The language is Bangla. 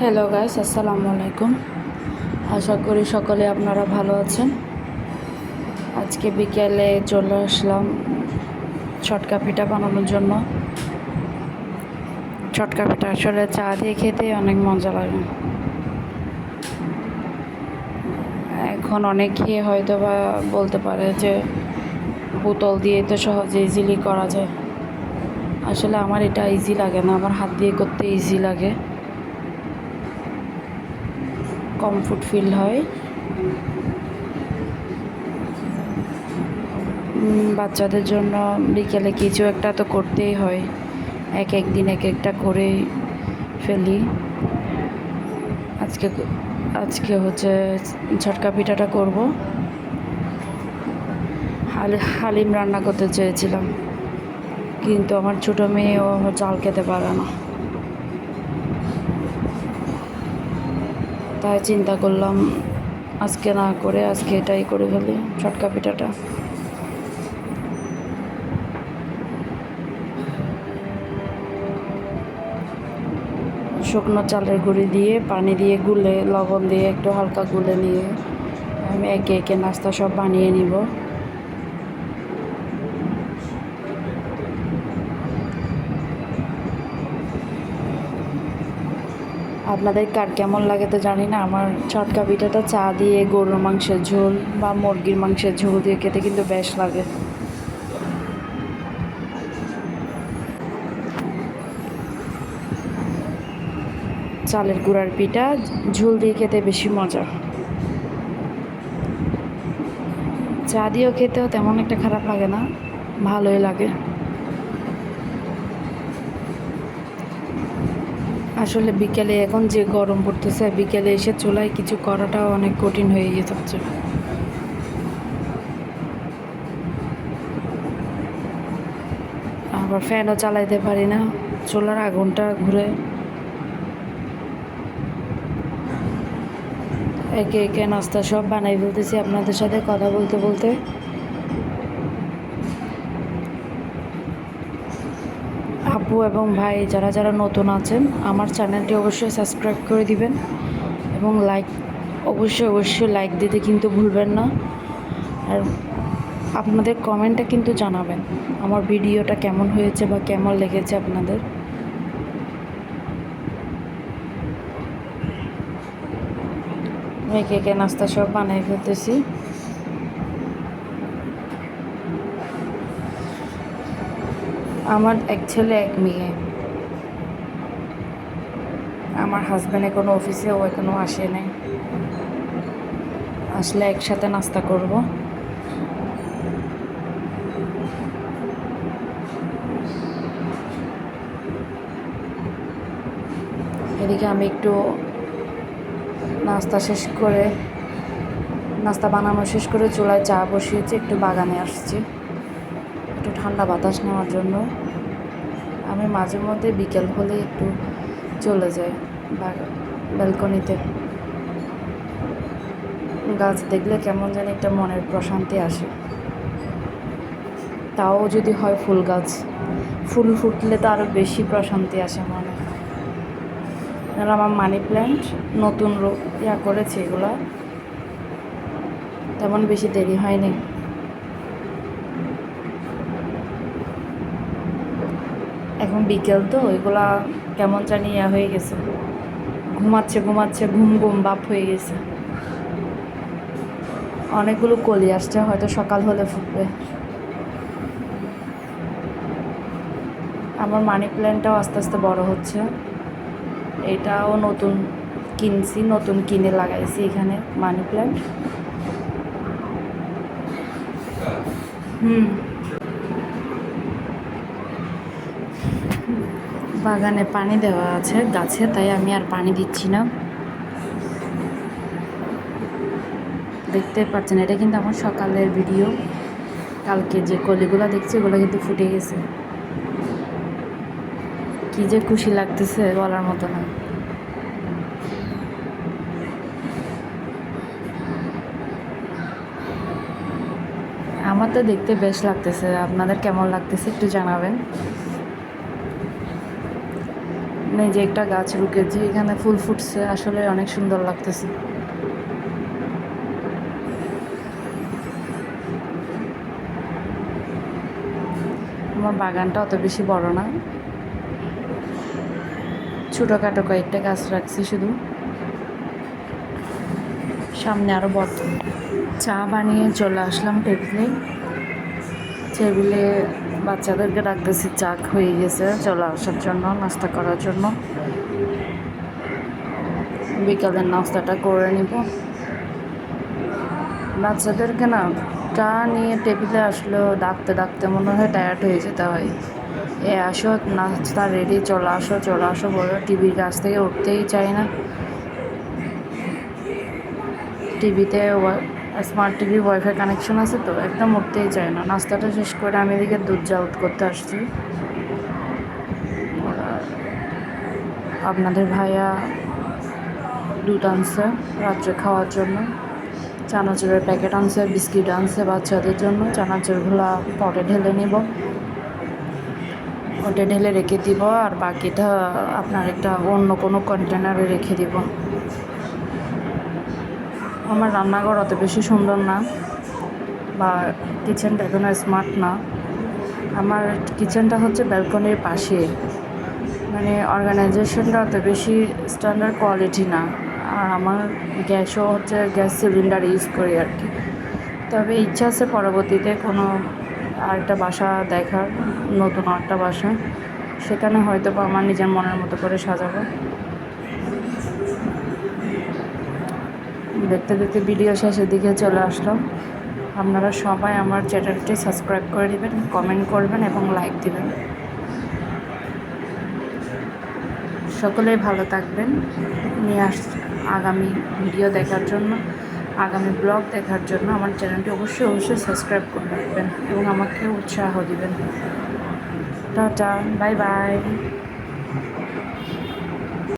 হ্যালো গাইস, আসসালামু আলাইকুম। আশা করি সকলে আপনারা ভালো আছেন। আজকে বিকেলে চলে আসলাম ছটকা পিঠা বানানোর জন্য। ছটকা পিঠা আসলে চা দিয়ে খেতে অনেক মজা লাগে। এখন অনেকে হয়তো বা বলতে পারে যে বোতল দিয়ে তো সহজে ইজিলি করা যায়। আসলে আমার এটা ইজি লাগে না, আমার হাত দিয়ে করতে ইজি লাগে, কমফোর্ট ফিল হয়। বাচ্চাদের জন্য বিকেলে কিছু একটা তো করতেই হয়, এক দিন এক একটা করেই ফেলি। আজকে আজকে হচ্ছে ছটকা পিঠাটা করব। হালিম রান্না করতে চেয়েছিলাম, কিন্তু আমার ছোটো মেয়ে ও চাল খেতে পারে না, তাই চিন্তা করলাম আজকে না করে আজকে এটাই করে ফেলি, ছটকা পিঠাটা। শুকনো চালের গুঁড়ি দিয়ে পানি দিয়ে গুলে, লবণ দিয়ে একটু হালকা গুলে নিয়ে আমি একে একে নাস্তা সব বানিয়ে নিব। আপনাদের কার কেমন লাগে তো জানি না, আমার ছটকা পিঠাটা চা দিয়ে গরুর মাংসের ঝোল বা মুরগির মাংসের ঝোল দিয়ে খেতে কিন্তু বেশ লাগে। চালের গুঁড়ার পিঠা ঝোল দিয়ে খেতে বেশি মজা, চা দিয়েও খেতেও তেমন একটা খারাপ লাগে না, ভালোই লাগে। আসলে বিকেলে এখন যে গরম পড়তেছে, বিকেলে এসে চুলায় কিছু করাটাও অনেক কঠিন হয়ে যাচ্ছে। আবার ফ্যানও চালাইতে পারি না, চুলার আগুনটা ঘুরে। একে একে নাস্তা সব বানাই ফেলতেছি আপনাদের সাথে কথা বলতে বলতে। আপু এবং ভাই যারা যারা নতুন আছেন, আমার চ্যানেলটি অবশ্যই সাবস্ক্রাইব করে দিবেন এবং অবশ্যই লাইক দিতে কিন্তু ভুলবেন না। আর আপনাদের কমেন্টটা কিন্তু জানাবেন আমার ভিডিওটা কেমন হয়েছে বা কেমন লেগেছে আপনাদের। একে একে নাস্তা সব বানাই ফেলতেছি। আমার এক ছেলে এক মেয়ে। আমার হাজব্যান্ড এখনো অফিসে, ও এখনো আসে নাই, আসলে একসাথে নাস্তা করব। এদিকে আমি একটু নাস্তা বানানো শেষ করে চুলায় চা বসিয়েছি, একটু বাগানে আসছি একটু ঠান্ডা বাতাস নেওয়ার জন্য। আমি মাঝে মধ্যে বিকেল হলে একটু চলে যাই ব্যালকনিতে। গাছ দেখলে কেমন জানি একটা মনের প্রশান্তি আসে, তাও যদি হয় ফুল গাছ, ফুল ফুটলে তো আরও বেশি প্রশান্তি আসে মনে। আর আমার মানি প্ল্যান্ট নতুন করেছে, এগুলা তেমন বেশি দেরি হয়নি। এখন বিকেল তো এগুলা কেমন জানি হয়ে গেছে, ঘুমাচ্ছে, ঘুম ঘুম ভাব হয়ে গেছে। অনেকগুলো কলি আসছে, হয়তো সকাল হলে ফুটবে। আমার মানি প্ল্যান্টটাও আস্তে আস্তে বড় হচ্ছে। এটাও নতুন কিনে লাগাইছি এখানে মানি প্ল্যান্ট। বাগানে পানি দেওয়া আছে গাছে, তাই আমি আর পানি দিচ্ছি না। দেখতে পাচ্ছেন, এটা কিন্তু আমার সকালের ভিডিও। কালকে যে কলিগুলো দেখছি ওগুলো কিন্তু ফুটে গেছে। কি যে খুশি লাগতেছে বলার মতো না। আমার তো দেখতে বেশ লাগতেছে, আপনাদের কেমন লাগতেছে একটু জানাবেন। যে একটা গাছ রুকেছে, এখানে ফুল ফুটছে, আসলে অনেক সুন্দর লাগতেছে। আমার বাগানটা অত বেশি বড় না, ছোটোখাটো কয়েকটা গাছ রাখছি শুধু। সামনে আরও বড়। চা বানিয়ে চলে আসলাম টেবিলে বাচ্চাদেরকে ডাকতেছি, চা হয়ে গেছে, চলে আসার জন্য, নাস্তা করার জন্য। বিকালের নাস্তাটা করে নিব। বাচ্চাদেরকে না চা নিয়ে টেবিলে আসলেও ডাকতে মনে হয় টায়ার্ড হয়ে যেতে হয়। আসো, নাস্তা রেডি, চলে আসো বলো, টিভির কাছ থেকে উঠতেই চাই না। টিভিতে স্মার্ট টিভি ওয়াইফাই কানেকশন আছে তো, একদম উঠতেই চায় না। নাস্তাটা শেষ করে আমি এদিকে দুধ জাউট করতে আসছি। আপনাদের ভাইয়া দুধ আনছে রাত্রে খাওয়ার জন্য, চানাচুরের প্যাকেট আনছে, বিস্কিট আনছে বাচ্চাদের জন্য। চানাচুরগুলো পটে ঢেলে নিব, ওটা ঢেলে রেখে দিব, আর বাকিটা আপনার একটা অন্য কোনো কন্টেনারে রেখে দিব। আমার রান্নাঘর অত বেশি সুন্দর না, বা কিচেনটা এখনো স্মার্ট না। আমার কিচেনটা হচ্ছে ব্যালকনির পাশে, মানে অর্গানাইজেশনটা অত বেশি স্ট্যান্ডার্ড কোয়ালিটি না। আর আমার গ্যাসও হচ্ছে গ্যাস সিলিন্ডার ইউজ করি আর কি। তবে ইচ্ছা আছে পরবর্তীতে কোনো আরেকটা বাসা দেখার, নতুন আরেকটা বাসা, সেখানে হয়তো বা আমার নিজের মনের মতো করে সাজাবো। দেখতে দেখতে ভিডিও শেষের দিকে চলে আসলাম। আপনারা সবাই আমার চ্যানেলটি সাবস্ক্রাইব করে দেবেন, কমেন্ট করবেন এবং লাইক দেবেন। সকলেই ভালো থাকবেন। আগামী ভিডিও দেখার জন্য, আগামী ব্লগ দেখার জন্য আমার চ্যানেলটি অবশ্যই সাবস্ক্রাইব করে রাখবেন এবং আমাকে উৎসাহ দিবেন। Tata, bye bye.